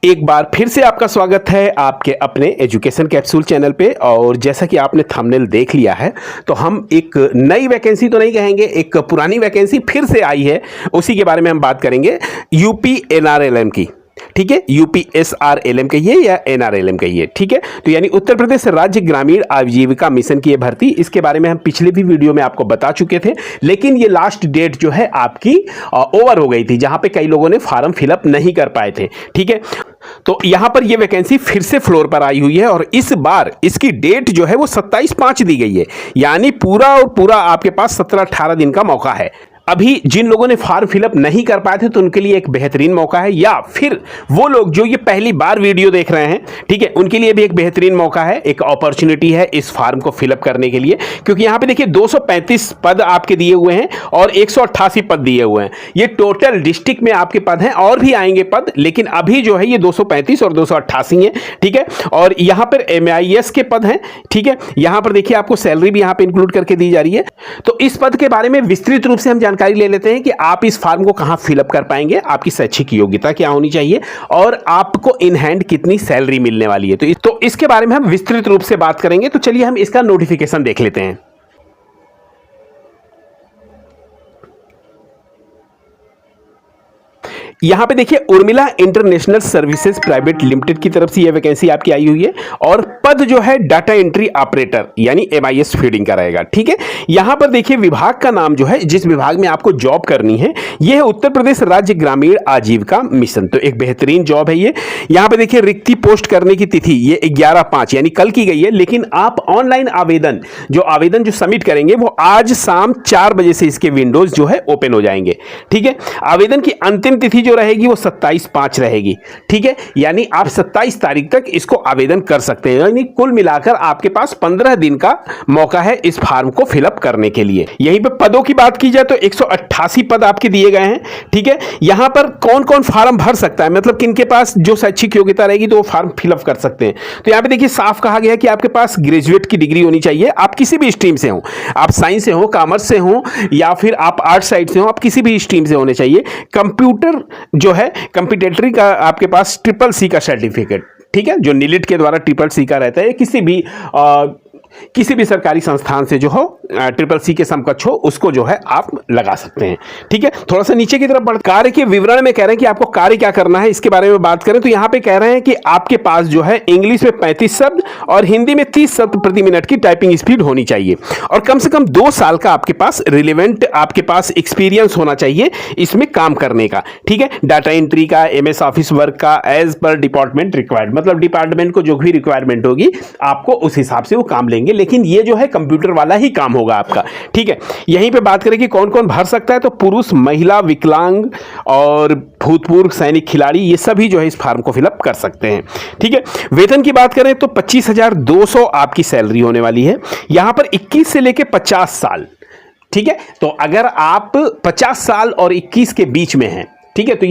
एक बार फिर से आपका स्वागत है आपके अपने एजुकेशन कैप्सूल चैनल पे। और जैसा कि आपने थंबनेल देख लिया है तो हम एक नई वैकेंसी तो नहीं कहेंगे, एक पुरानी वैकेंसी फिर से आई है, उसी के बारे में हम बात करेंगे। यूपी एनआरएलएम की, ठीक है, यूपीएसआरएलएम कहिए या एनआरएलएम कहिए, ठीक है। तो यानी उत्तर प्रदेश राज्य ग्रामीण आजीविका मिशन की ये भर्ती, इसके बारे में हम पिछले भी वीडियो में आपको बता चुके थे, लेकिन ये लास्ट डेट जो है आपकी ओवर हो गई थी, जहां पे कई लोगों ने फॉर्म फिलअप नहीं कर पाए थे, ठीक है। तो यहां पर ये वैकेंसी फिर से फ्लोर पर आई हुई है और इस बार इसकी डेट जो है वो 27/5 दी गई है, यानी पूरा और पूरा आपके पास 17-18 दिन का मौका है। अभी जिन लोगों ने फॉर्म फिलअप नहीं कर पाए थे तो उनके लिए एक बेहतरीन मौका है, या फिर वो लोग जो ये पहली बार वीडियो देख रहे हैं, ठीक है, उनके लिए भी एक बेहतरीन मौका है, एक अपॉर्चुनिटी है इस फॉर्म को फिलअप करने के लिए। क्योंकि यहां पे देखिए 235 पद आपके दिए हुए हैं और 188 पद दिए हुए हैं। ये टोटल डिस्ट्रिक्ट में आपके पद हैं, और भी आएंगे पद, लेकिन अभी जो है ये 235 और 288 है, ठीक है। और यहां पर MIS के पद हैं, ठीक है। यहां पर देखिए आपको सैलरी भी यहां पे इंक्लूड करके दी जा रही है। तो इस पद के बारे में विस्तृत रूप से हम जानकारी ले लेते हैं कि आप इस फॉर्म को कहां फिलअप कर पाएंगे, आपकी शैक्षिक योग्यता क्या होनी चाहिए और आपको इन हैंड कितनी सैलरी मिलने वाली है। तो इसके बारे में हम विस्तृत रूप से बात करेंगे। तो चलिए हम इसका नोटिफिकेशन देख लेते हैं। यहां पे देखिए Urmila international services private limited की तरफ से यह वैकेंसी आपकी आई हुई है और पद जो है डाटा एंट्री ऑपरेटर यानी MIS फीडिंग का रहेगा, ठीक है। यहां पर देखिए विभाग का नाम जो है, जिस विभाग में आपको जॉब करनी है, यह है उत्तर प्रदेश राज्य ग्रामीण आजीविका मिशन। तो एक बेहतरीन जॉब है ये। यहां पे देखिए रिक्ति पोस्ट करने की तिथि ये 11/5 यानी कल की गई है, लेकिन आप ऑनलाइन आवेदन जो सबमिट करेंगे वो आज शाम 4 बजे से इसके विंडोज जो है ओपन हो जाएंगे, ठीक है। आवेदन की अंतिम तिथि रहेगी वो 27/5 रहेगी, ठीक है। यानी आप 27 तारीख तक इसको आवेदन कर सकते हैं, यानी कुल मिलाकर आपके पास 15 दिन का मौका है इस फॉर्म को फिलअप करने के लिए। यहीं पे पदों की बात की जाए तो 188 पद आपके दिए गए हैं, ठीक है। यहां पर कौन कौन फॉर्म भर सकता है, मतलब किनके पास जो शैक्षिक योग्यता रहेगी तो वो फॉर्म फिलअप कर सकते हैं। तो यहां पे देखिए साफ कहा गया है कि आपके पास ग्रेजुएट की डिग्री होनी चाहिए, आप किसी भी स्ट्रीम से हो, आप साइंस से हो, कॉमर्स से हो, या फिर आप आर्ट साइड से हो, आप किसी भी स्ट्रीम से होने चाहिए। कंप्यूटर जो है कंप्यूटेटरी का आपके पास CCC का सर्टिफिकेट, ठीक है, जो नीलिट के द्वारा CCC का रहता है। किसी भी सरकारी संस्थान से जो हो CCC के समकक्ष हो, उसको जो है आप लगा सकते हैं, ठीक है। थोड़ा सा नीचे की तरफ बढ़, कार्य के विवरण में कह रहे हैं कि आपको कार्य क्या करना है, इसके बारे में बात करें तो यहां पे कह रहे हैं कि आपके पास जो है इंग्लिश में 35 शब्द और हिंदी में 30 शब्द प्रति मिनट की टाइपिंग स्पीड होनी चाहिए, और कम से कम 2 साल का आपके पास रिलेवेंट आपके पास एक्सपीरियंस होना चाहिए इसमें काम करने का, ठीक है। डाटा एंट्री का, MS ऑफिस वर्क का, एज पर डिपार्टमेंट रिक्वायर्ड, मतलब डिपार्टमेंट को जो भी रिक्वायरमेंट होगी आपको उस हिसाब से वो काम लेंगे, लेकिन ये जो है कंप्यूटर वाला ही काम होगा आपका, ठीक है। यहीं पे बात करें कि कौन कौन भर सकता है, तो पुरुष, महिला, विकलांग और भूतपूर्व सैनिक खिलाड़ी, ये सभी जो है इस फॉर्म को फिलअप कर सकते हैं, ठीक है। वेतन की बात करें तो 25,200 आपकी सैलरी होने वाली है। यहां पर 21 से लेकर 50 साल, ठीक है। तो अगर आप 50 साल और 21 के बीच में हैं, ठीक है, तो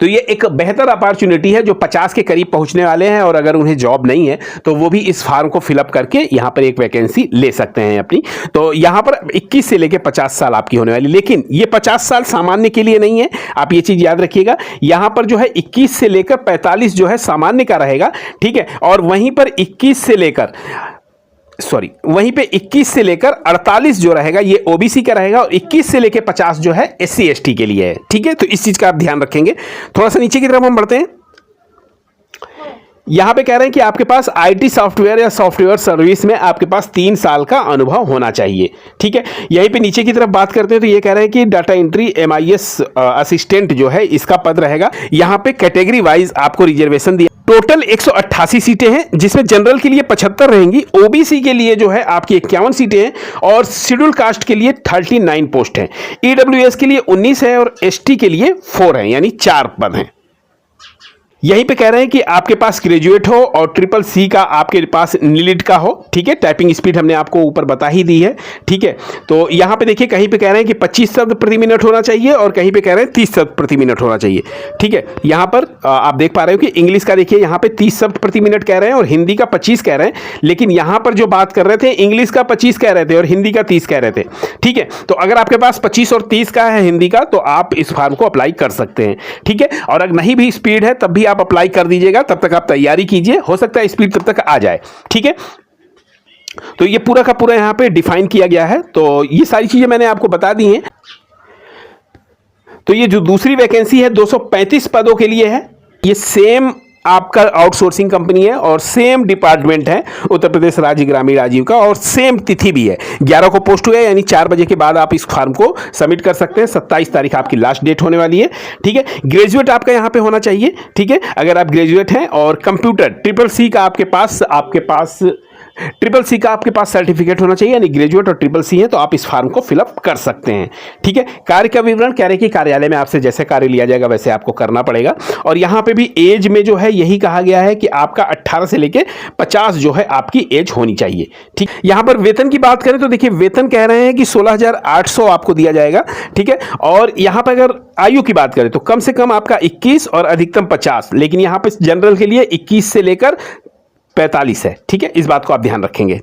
ये एक बेहतर अपॉर्चुनिटी है जो 50 के करीब पहुंचने वाले हैं, और अगर उन्हें जॉब नहीं है तो वो भी इस फॉर्म को फिलअप करके यहां पर एक वैकेंसी ले सकते हैं अपनी। तो यहां पर 21 से लेकर 50 साल आपकी होने वाली, लेकिन ये 50 साल सामान्य के लिए नहीं है, आप ये चीज याद रखिएगा। यहां पर जो है 21 से लेकर 45 जो है सामान्य का रहेगा, ठीक है। और वहीं पे 21 से लेकर 48 जो रहेगा ये OBC का रहेगा, और 21 से लेकर 50 जो है SC ST के लिए है, ठीक है। तो इस चीज का आप ध्यान रखेंगे। थोड़ा सा नीचे की तरफ हम बढ़ते हैं। यहां पे कह रहे हैं कि आपके पास IT सॉफ्टवेयर या सॉफ्टवेयर सर्विस में आपके पास 3 साल का अनुभव होना चाहिए, ठीक है। यहीं पे नीचे की तरफ बात करते हैं तो ये कह रहे हैं कि डाटा एंट्री MIS असिस्टेंट जो है इसका पद रहेगा। यहां पे कैटेगरी वाइज आपको रिजर्वेशन दिया। टोटल 188 सीटें हैं, जिसमें जनरल के लिए 75 रहेंगी, OBC के लिए जो है आपकी 51 सीटें हैं, और शेड्यूल कास्ट के लिए 39 पोस्ट हैं, EWS के लिए 19 है और ST के लिए 4 हैं, यानी 4 पद हैं। यहीं पे कह रहे हैं कि आपके पास ग्रेजुएट हो और ट्रिपल सी का आपके पास नीलिट का हो, ठीक है। टाइपिंग स्पीड हमने आपको ऊपर बता ही दी है, ठीक है। तो यहाँ पे देखिए कहीं पे कह रहे हैं कि 25 शब्द प्रति मिनट होना चाहिए और कहीं पे कह रहे हैं 30 शब्द प्रति मिनट होना चाहिए, ठीक है। यहाँ पर आप देख पा रहे हो कि इंग्लिश का देखिए यहाँ पे 30 शब्द प्रति मिनट कह रहे हैं और हिंदी का 25 कह रहे हैं, लेकिन यहाँ पर जो बात कर रहे थे इंग्लिश का 25 कह रहे थे और हिंदी का 30 कह रहे थे, ठीक है। तो अगर आपके पास 25 और 30 का है हिंदी का, तो आप इस फॉर्म को अप्लाई कर सकते हैं, ठीक है। और अगर नहीं भी स्पीड है तब भी आप अप्लाई कर दीजिएगा, तब तक आप तैयारी कीजिए, हो सकता है स्पीड तब तक आ जाए, ठीक है। तो ये पूरा का पूरा यहाँ पे डिफाइन किया गया है। तो ये सारी चीजें मैंने आपको बता दी हैं। तो ये जो दूसरी वैकेंसी है 235 पदों के लिए है। ये सेम आपका आउटसोर्सिंग कंपनी है और सेम डिपार्टमेंट है उत्तर प्रदेश राज्य ग्रामीण आजीविका का, और सेम तिथि भी है। 11 को पोस्ट हुआ है, यानी 4 बजे के बाद आप इस फॉर्म को सबमिट कर सकते हैं। 27 तारीख आपकी लास्ट डेट होने वाली है, ठीक है। ग्रेजुएट आपका यहाँ पे होना चाहिए, ठीक है। अगर आप ग्रेजुएट हैं और कंप्यूटर ट्रिपल सी का आपके पास ट्रिपल सी का आपके पास सर्टिफिकेट होना चाहिए, यानी ग्रेजुएट और ट्रिपल सी है, तो आप इस फॉर्म को फिलअप कर सकते हैं, ठीक है। कार्य का विवरण कह रहे हैं कि कार्यालय में आपसे जैसे कार्य लिया जाएगा वैसे आपको करना पड़ेगा। और यहाँ पे भी एज में जो है यही कहा गया है कि आपका 18 से लेके 50 जो है आपकी एज होनी चाहिए, ठीक। यहाँ पर वेतन की बात करें तो देखिए वेतन कह रहे हैं कि 16,800 आपको दिया जाएगा, ठीक है। और यहाँ पर अगर आयु की बात करें तो कम से कम आपका 21 और अधिकतम 50, लेकिन यहाँ पे जनरल के लिए 21 से लेकर 45 है, ठीक है। इस बात को आप ध्यान रखेंगे।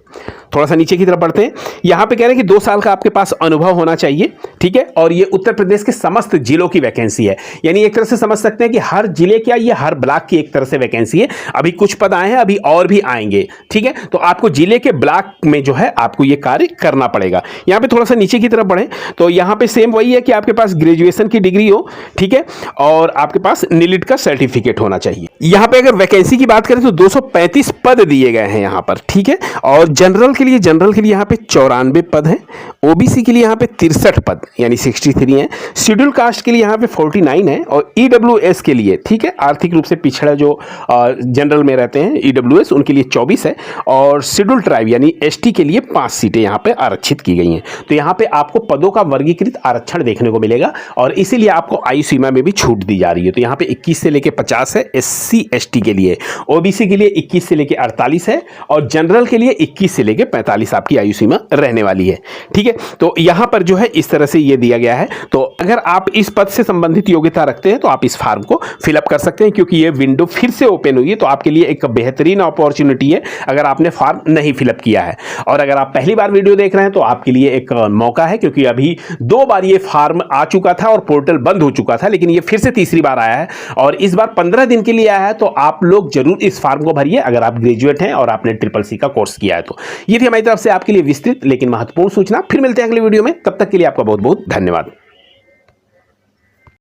थोड़ा सा नीचे की तरफ बढ़ते हैं। यहाँ पे कह रहे हैं कि 2 साल का आपके पास अनुभव होना चाहिए, ठीक है। और ये उत्तर प्रदेश के समस्त जिलों की वैकेंसी है, यानी एक तरह से समझ सकते हैं कि हर जिले क्या ये हर ब्लॉक की एक तरह से वैकेंसी है। अभी कुछ पद आए हैं, अभी और भी आएंगे, ठीक है। तो आपको जिले के ब्लॉक में जो है आपको ये कार्य करना पड़ेगा। यहाँ पे थोड़ा सा नीचे की तरफ बढ़े तो यहाँ पे सेम वही है कि आपके पास ग्रेजुएशन की डिग्री हो, ठीक है, और आपके पास नीलिट का सर्टिफिकेट होना चाहिए। यहाँ पे अगर वैकेंसी की बात करें तो 235 पद दिए गए हैं यहाँ पर, ठीक है। और जनरल के लिए यहाँ पे 94 पद हैं, ओबीसी के लिए यहाँ पे 63 पद यानी 63 हैं, शेड्यूल कास्ट के लिए यहाँ पे 49 है, और ईडब्ल्यूएस के लिए, ठीक है, आर्थिक रूप से पिछड़ा जो जनरल में रहते हैं ईडब्ल्यूएस, उनके लिए 24 है, और शेड्यूल ट्राइब यानी एसटी के लिए 5 सीटें यहाँ पे आरक्षित की गई हैं। तो यहाँ पे आपको पदों का वर्गीकृत आरक्षण देखने को मिलेगा और इसीलिए आपको आयु सीमा में भी छूट दी जा रही है। तो यहाँ पे 21 से लेके 50 है एससी एसटी के लिए, ओबीसी के लिए 21 से लेके 48 है, और जनरल के लिए 21 से लेके 45 आपकी आयु सीमा रहने वाली है, ठीक है। तो यहां पर जो है इस तरह से ये दिया गया है। तो अगर आप इस पद से संबंधित योग्यता रखते हैं तो आप इस फॉर्म को फिलअप कर सकते हैं, क्योंकि ये विंडो फिर से ओपन हुई है। तो आपके लिए एक बेहतरीन अपॉर्चुनिटी है अगर आपने फॉर्म नहीं फिलअप किया है। और अगर आप पहली बार वीडियो देख रहे हैं तो आपके लिए एक मौका है, क्योंकि अभी 2 बार ये फॉर्म आ चुका था और पोर्टल बंद हो चुका था, लेकिन ये फिर से तीसरी बार आया है और इस बार 15 दिन के लिए आया है। तो आप लोग जरूर इस फॉर्म को भरिए अगर आप ग्रेजुएट हैं और आपने ट्रिपल सी का कोर्स किया है। तो ये थी हमारी तरफ से आपके लिए विस्तृत लेकिन महत्वपूर्ण सूचना। फिर मिलते हैं अगले वीडियो में, तब तक के लिए आपका बहुत बहुत धन्यवाद।